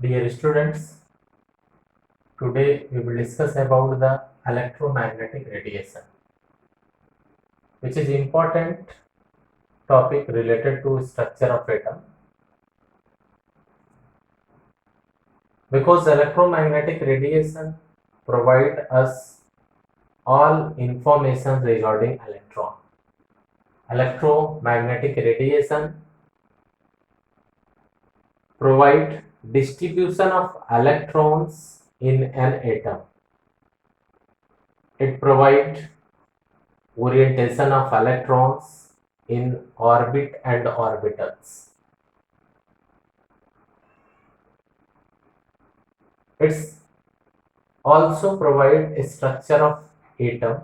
Dear students, today we will discuss about the electromagnetic radiation, which is important topic related to structure of atom, because electromagnetic radiation provide us all information regarding electron. Electromagnetic radiation provide distribution of electrons in an atom. It provides orientation of electrons in orbit and orbitals. It's also provide a structure of atom,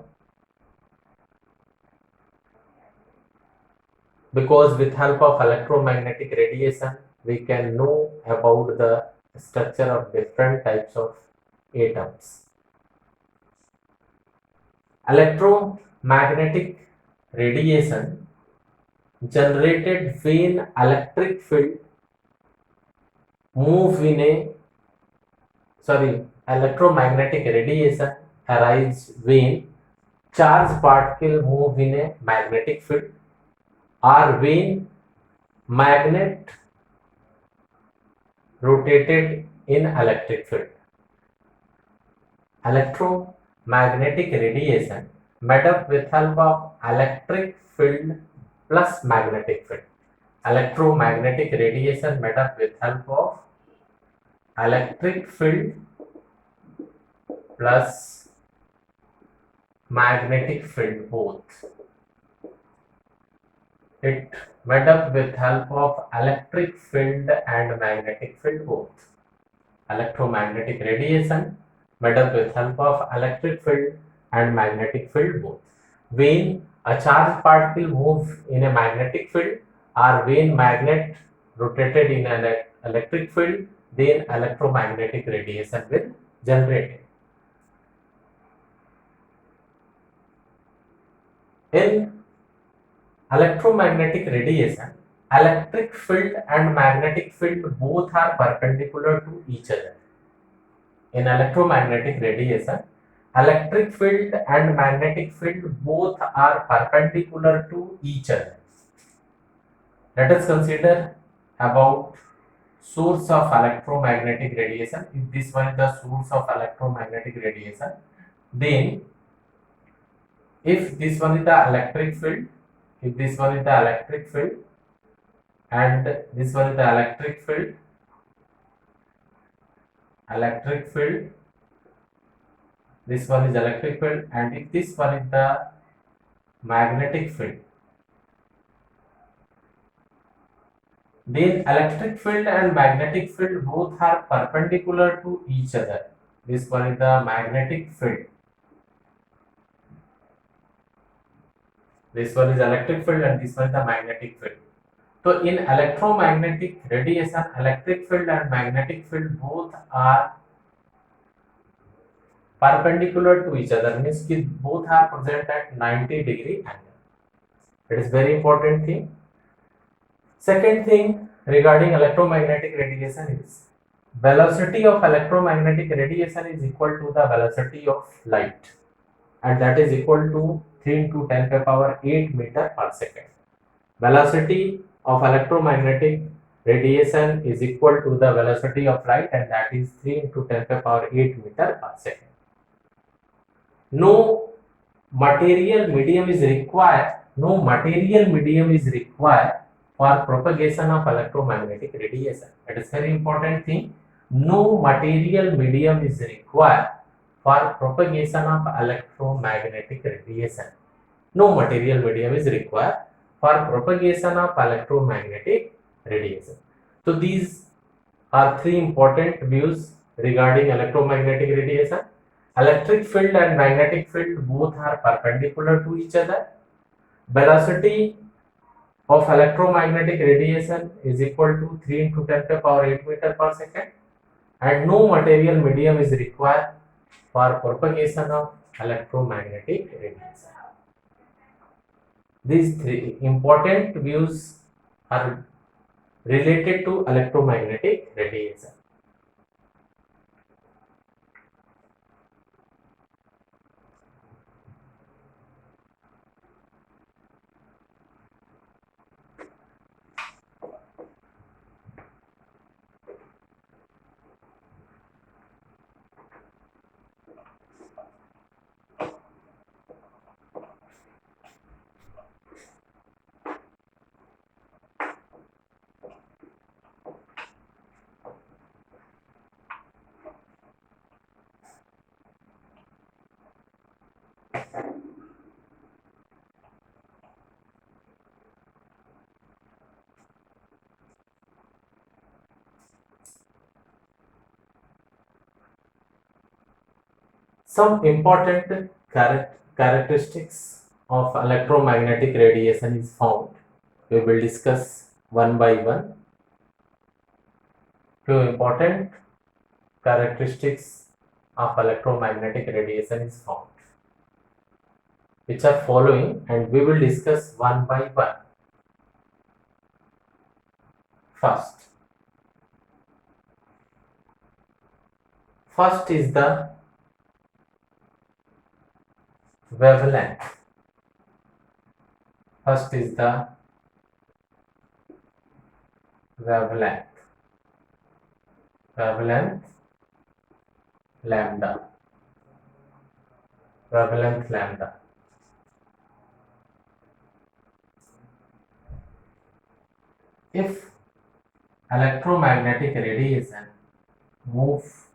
because with help of electromagnetic radiation we can know about the structure of different types of atoms. Electromagnetic radiation generated when electric field move in a electromagnetic radiation arise when charged particle move in a magnetic field, or when magnet rotated in electric field. Electromagnetic radiation made up with help of electric field plus magnetic field. Electromagnetic radiation made up with help of electric field plus magnetic field both. It made up with help of electric field and magnetic field both. Electromagnetic radiation made up with help of electric field and magnetic field both. When a charged particle moves in a magnetic field, or when magnet rotated in an electric field, then electromagnetic radiation will generate. In electromagnetic radiation, electric field and magnetic field both are perpendicular to each other. In electromagnetic radiation, electric field and magnetic field both are perpendicular to each other. Let us consider about source of electromagnetic radiation. If this one is the source of electromagnetic radiation, then if this one is the electric field, if this one is the electric field and this one is the electric field, this one is electric field, and if this one is the magnetic field, then electric field and magnetic field both are perpendicular to each other. This one is the magnetic field, this one is electric field, and this one is the magnetic field. So in electromagnetic radiation, electric field and magnetic field both are perpendicular to each other, means both are present at 90-degree angle. It is very important thing. Second thing regarding electromagnetic radiation is velocity of electromagnetic radiation is equal to the velocity of light, and that is equal to 3 into 10 to the power 8 meter per second. Velocity of electromagnetic radiation is equal to the velocity of light, and that is 3 into 10 to the power 8 meter per second. No material medium is required for propagation of electromagnetic radiation. That is very important thing. No material medium is required for propagation of electromagnetic radiation. No material medium is required for propagation of electromagnetic radiation. So these are three important views regarding electromagnetic radiation. Electric field and magnetic field both are perpendicular to each other. Velocity of electromagnetic radiation is equal to 3 into 10 to the power 8 meter per second, and no material medium is required for propagation of electromagnetic radiation. These three important views are related to electromagnetic radiation. Some important characteristics of electromagnetic radiation is found. We will discuss one by one. Few important characteristics of electromagnetic radiation is found, which are following, and we will discuss one by one. First is the wavelength. First is the wavelength. Wavelength lambda. Wavelength lambda. If electromagnetic radiation moves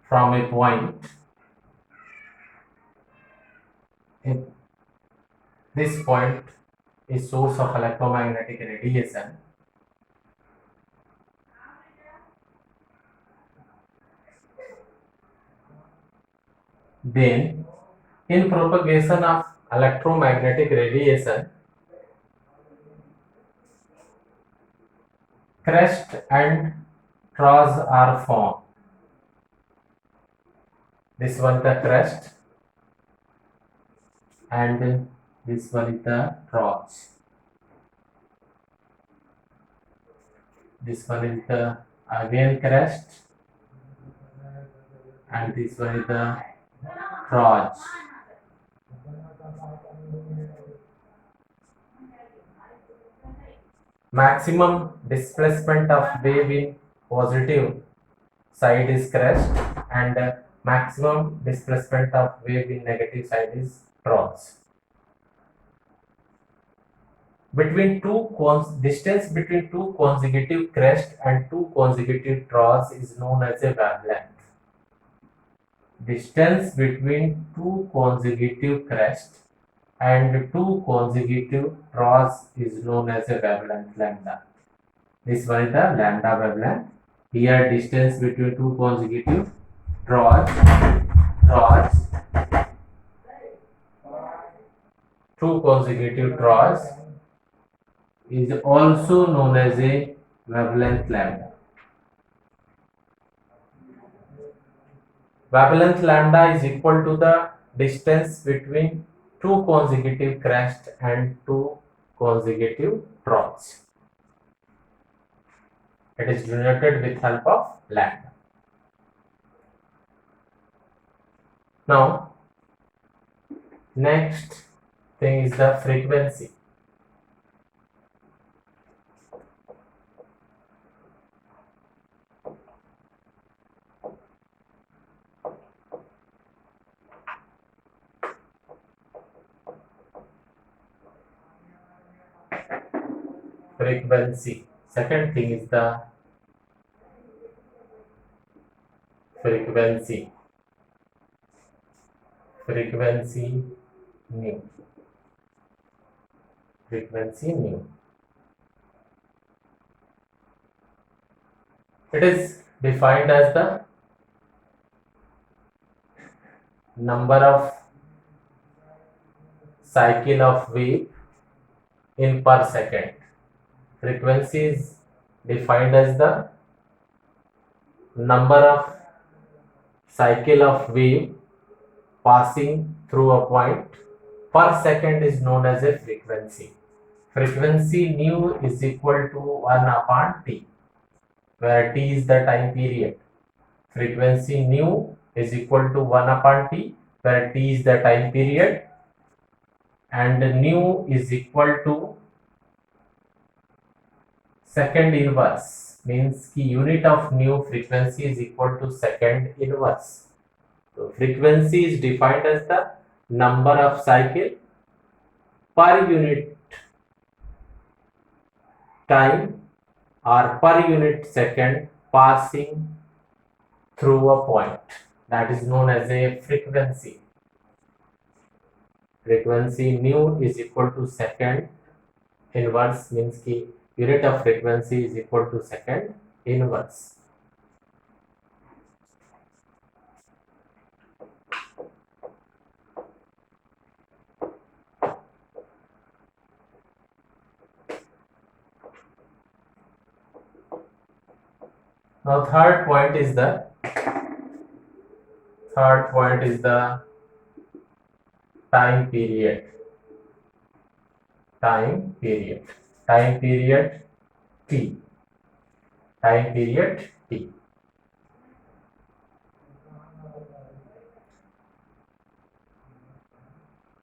from a point, if this point is source of electromagnetic radiation, then in propagation of electromagnetic radiation, crest and troughs are formed. This one the crest and this one is the troughs. This one is the again crest and this one is the troughs. Maximum displacement of wave in positive side is crest and maximum displacement of wave in negative side is troughs. Distance between two consecutive crest and two consecutive troughs is known as a wavelength. Distance between two consecutive crest and two consecutive troughs is known as a wavelength lambda. This one is the lambda wavelength. Here distance between two consecutive troughs, two consecutive troughs is also known as a wavelength lambda. Wavelength lambda is equal to the distance between two consecutive crests and two consecutive troughs. It is denoted with help of lambda. Now, next thing is the frequency. Second thing is the frequency nu. It is defined as the number of cycle of wave in per second. Frequency is defined as the number of cycle of wave passing through a point per second is known as a frequency. Frequency nu is equal to 1 upon t, where t is the time period. Frequency nu is equal to 1 upon t, where t is the time period, and nu is equal to second inverse, means ki unit of nu frequency is equal to second inverse. So frequency is defined as the number of cycle per unit time or per unit second passing through a point. That is known as a frequency. Frequency nu is equal to second inverse, means ki unit of frequency is equal to second inverse. Now third point is the time period. Time period. Time period T. Time period T.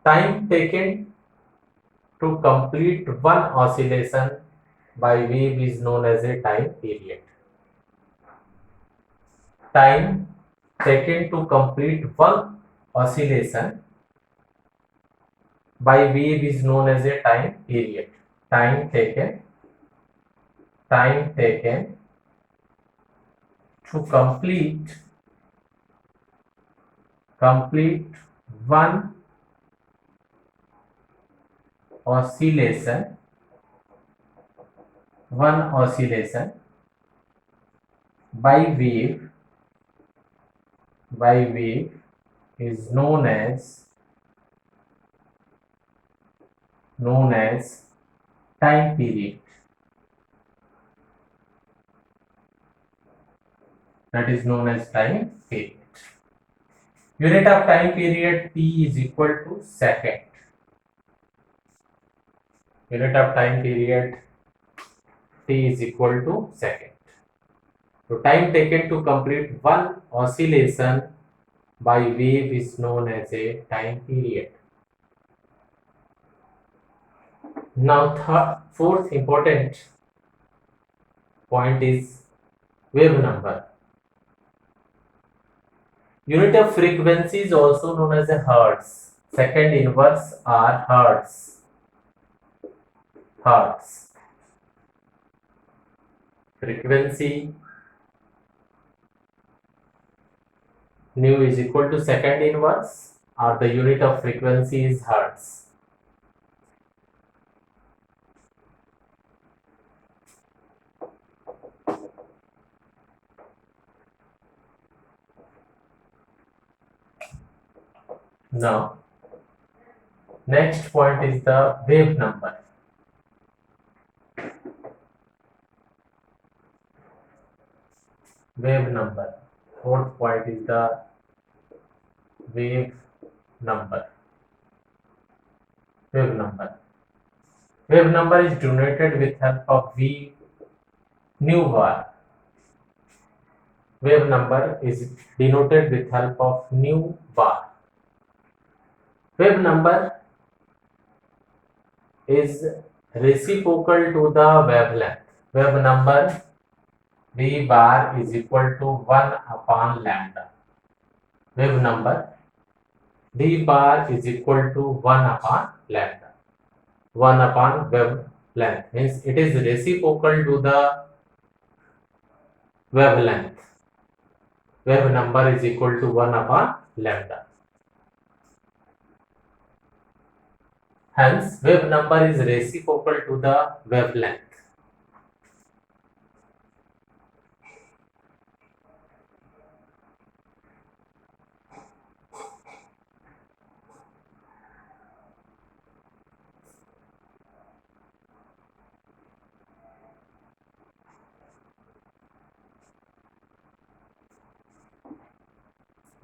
Time taken to complete one oscillation by wave is known as a time period. Time taken to complete one oscillation by wave is known as a time period. Time taken to complete one oscillation by wave is known as time period. That is known as time period. Unit of time period T is equal to second. Unit of time period T is equal to second. So time taken to complete one oscillation by wave is known as a time period. Now fourth important point is wave number. Unit of frequency is also known as a hertz. Second inverse are hertz. Frequency nu is equal to second inverse, or the unit of frequency is hertz. Now, next point is the wave number. Wave number. Fourth point is the wave number. Wave number. Wave number is denoted with help of V nu bar. Wave number is denoted with help of nu bar. Wave number is reciprocal to the wavelength. Wave number V bar is equal to 1 upon lambda. Wave number V bar is equal to 1 upon lambda. 1 upon wavelength means it is reciprocal to the wavelength. Wave number is equal to 1 upon lambda. Hence, wave number is reciprocal to the wavelength.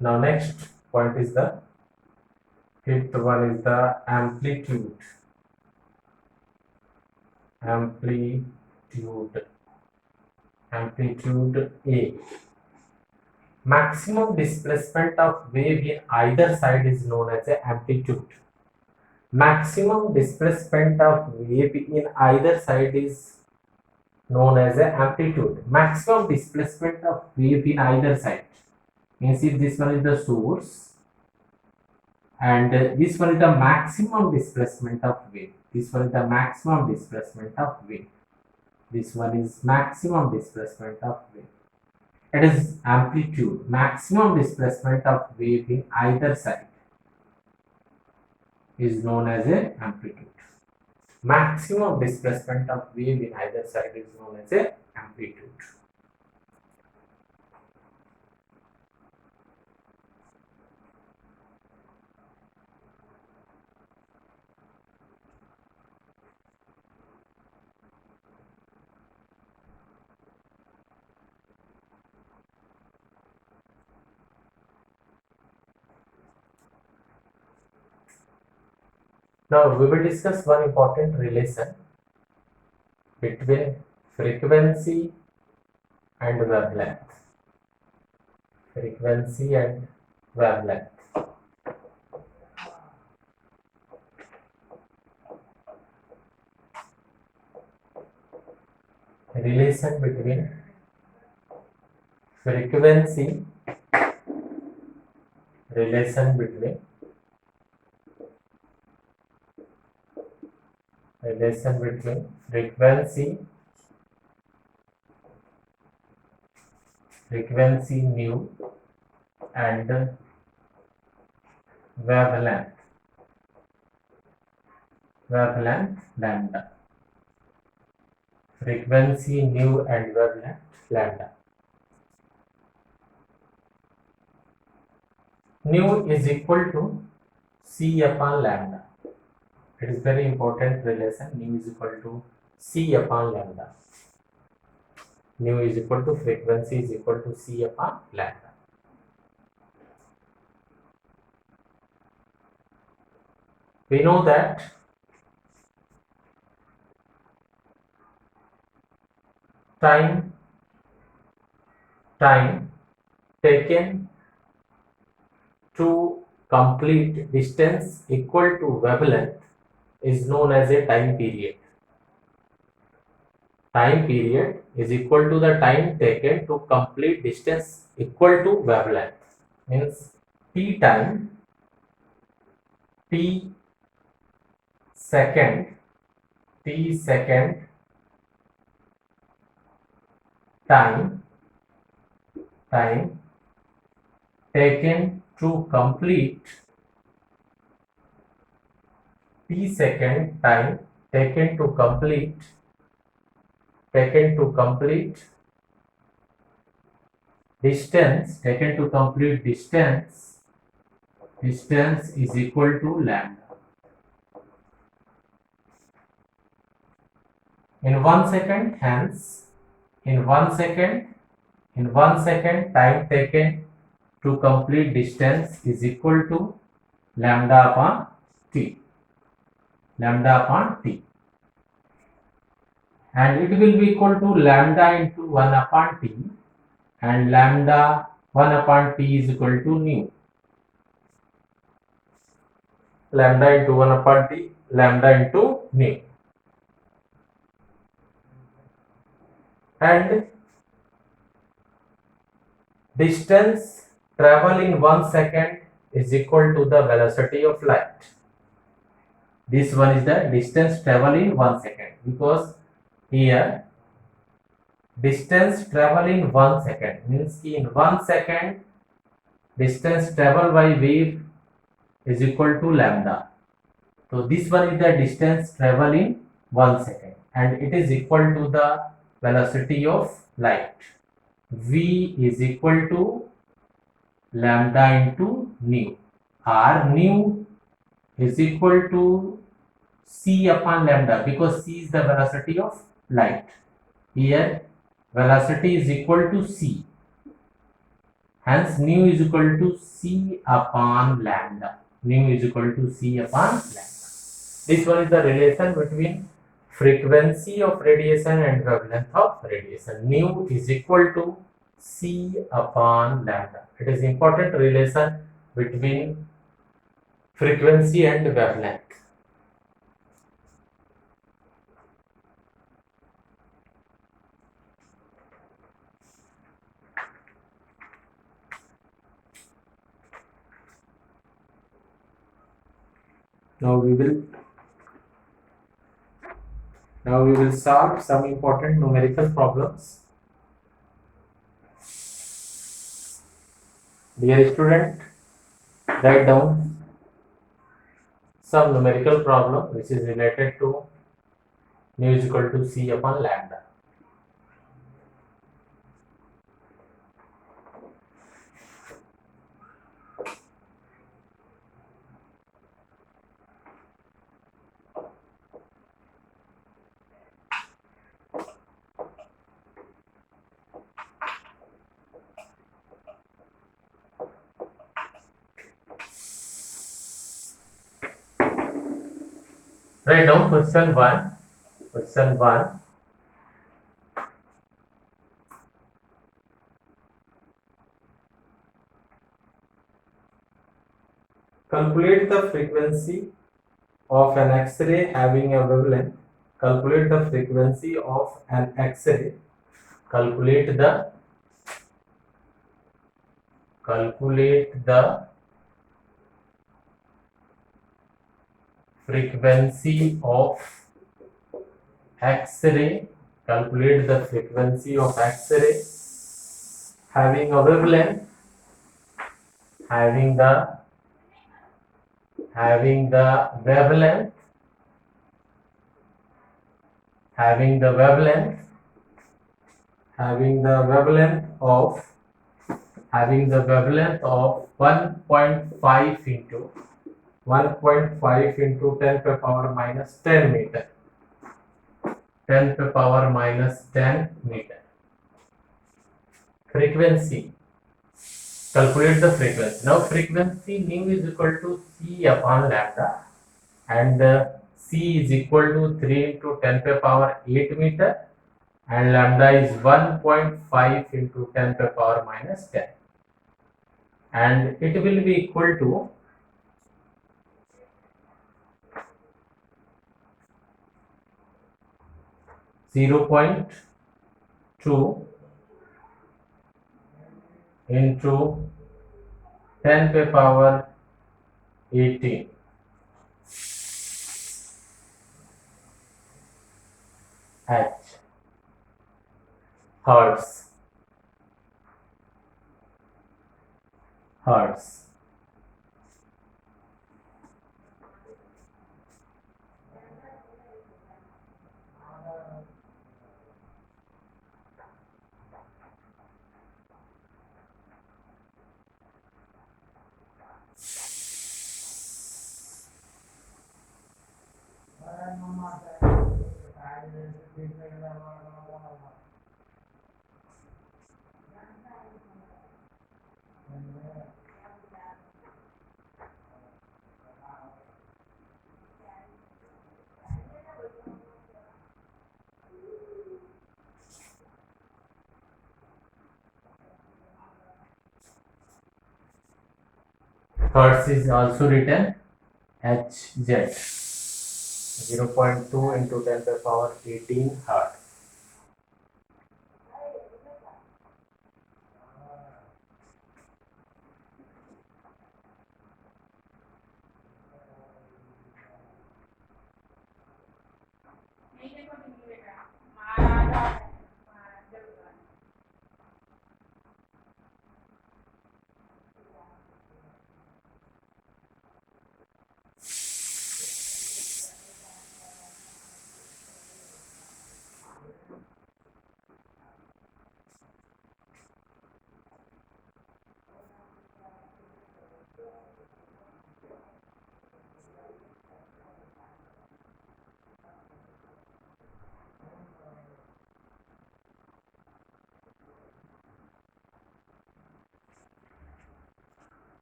Now, next point is the fifth one is the amplitude. Amplitude A. Maximum displacement of wave in either side is known as a amplitude. Maximum displacement of wave in either side is known as a amplitude. Maximum displacement of wave in either side means if this one is the source and this one is the maximum displacement of wave. This one is the maximum displacement of wave. This one is maximum displacement of wave. It is amplitude. Maximum displacement of wave in either side is known as a amplitude. Maximum displacement of wave in either side is known as a amplitude. Now we will discuss one important relation between frequency and wavelength. Frequency and wavelength. Relation between frequency, relation between frequency nu and wavelength lambda. Frequency nu and wavelength lambda. Nu is equal to c upon lambda. It is very important relation. Nu is equal to c upon lambda. Nu is equal to frequency is equal to c upon lambda. We know that time taken to complete distance equal to wavelength is known as a time period. Time period is equal to the time taken to complete distance equal to wavelength. Means t time, t second time taken to complete t second time taken to complete distance is equal to lambda. In 1 second, hence in 1 second time taken to complete distance is equal to lambda upon t, and it will be equal to lambda into 1 upon t, and lambda 1 upon t is equal to nu. Lambda into 1 upon t, lambda into nu. And distance travel in 1 second is equal to the velocity of light. This one is the distance travel in 1 second, because here distance travel in 1 second means in 1 second distance travel by wave is equal to lambda. So this one is the distance travel in 1 second, and it is equal to the velocity of light. V is equal to lambda into nu, or nu is equal to c upon lambda, because c is the velocity of light. Here velocity is equal to c, hence nu is equal to c upon lambda. This one is the relation between frequency of radiation and wavelength of radiation. Nu is equal to c upon lambda. It is important relation between frequency and wavelength. Now we will solve some important numerical problems. Dear student, write down some numerical problem which is related to nu is equal to c upon lambda. Write down question 1. Question 1. Calculate the frequency of an X-ray having a wavelength. Calculate the frequency of an X-ray. Calculate the frequency of X-ray. Calculate the frequency of X-ray having a wavelength. Having the wavelength. Having the wavelength of 1.5 into 10 to the power minus 10 meter. 10 to the power minus 10 meter. Frequency. Calculate the frequency. Now frequency nu is equal to C upon lambda, and C is equal to 3 into 10 to the power 8 meter, and lambda is 1.5 into 10 to the power minus 10, and it will be equal to 0.2 into 10 to the power 18 H hertz. Hertz is also written Hz. 0.2 into 10 to the power 18 hertz.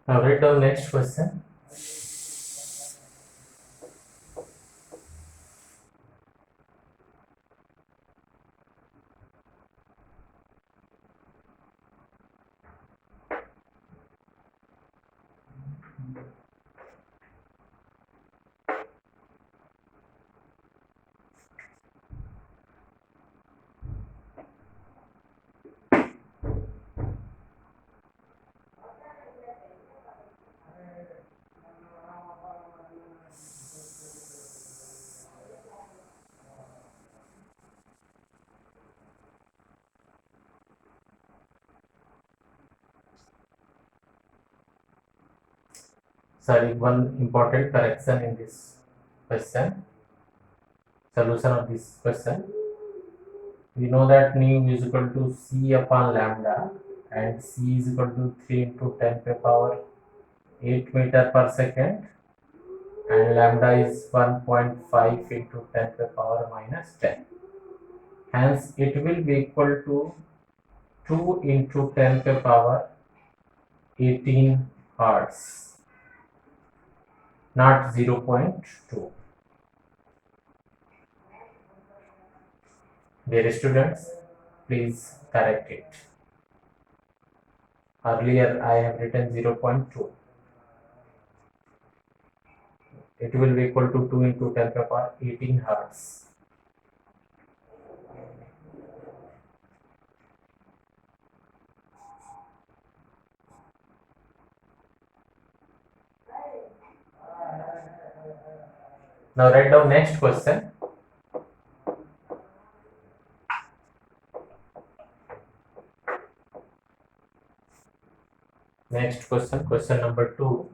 Now write down next question. Sorry, one important correction in this question. Solution of this question. We know that nu is equal to C upon lambda, and C is equal to 3 into 10 to the power 8 meter per second, and lambda is 1.5 into 10 to the power minus 10. Hence, it will be equal to 2 into 10 to the power 18 hertz, not 0.2. Dear students, please correct it. Earlier I have written 0.2. It will be equal to 2 into 10 to the power 18 hertz. Now write down next question. Next question, question number 2.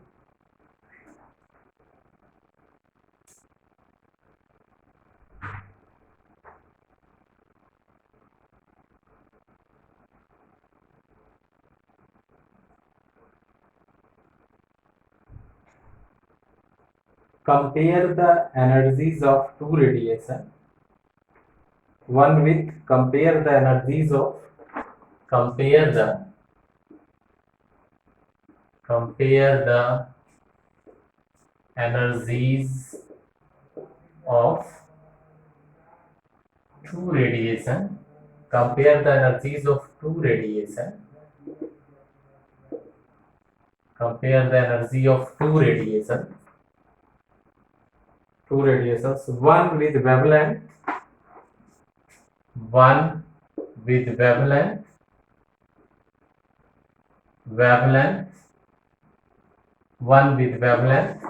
Compare the energies of two radiation. One with compare the energies of energies of two radiation. Compare the energies of two radiation. Compare the energy of two radiation. Two radiations. One with wavelength. One with wavelength. One with wavelength.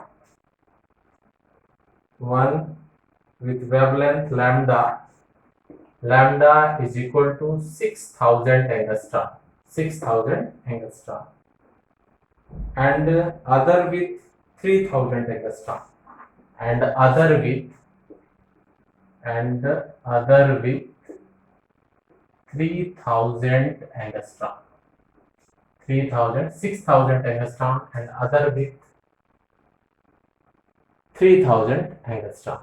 One with wavelength lambda. Lambda is equal to 6000 angstrom. 6000 angstrom. And other with 3000 angstrom. And other with 3000 angstrom. 6000 angstrom and other with 3000 angstrom.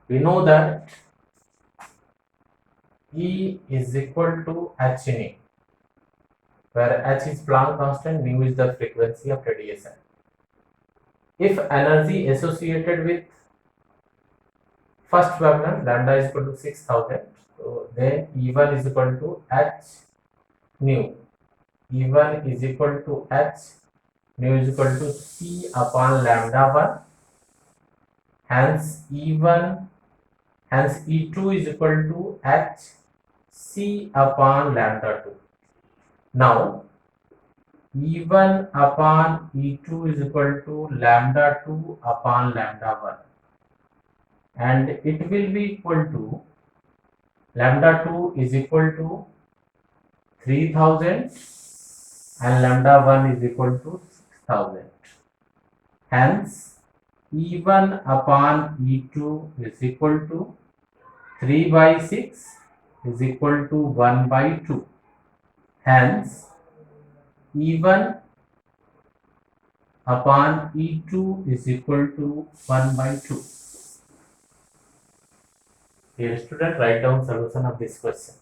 We know that E is equal to h nu, where h is Planck constant, nu is the frequency of radiation. If energy associated with first wavelength lambda is equal to 6000, so then E1 is equal to h nu. E1 is equal to h nu is equal to c upon lambda 1. Hence E2 is equal to h c upon lambda 2. Now E1 upon E2 is equal to lambda 2 upon lambda 1, and it will be equal to lambda 2 is equal to 3000 and lambda 1 is equal to 6000. Hence E1 upon E2 is equal to 3 by 6 is equal to 1 by 2. Hence E1 upon E2 is equal to 1 by 2. Dear student, write down solution of this question.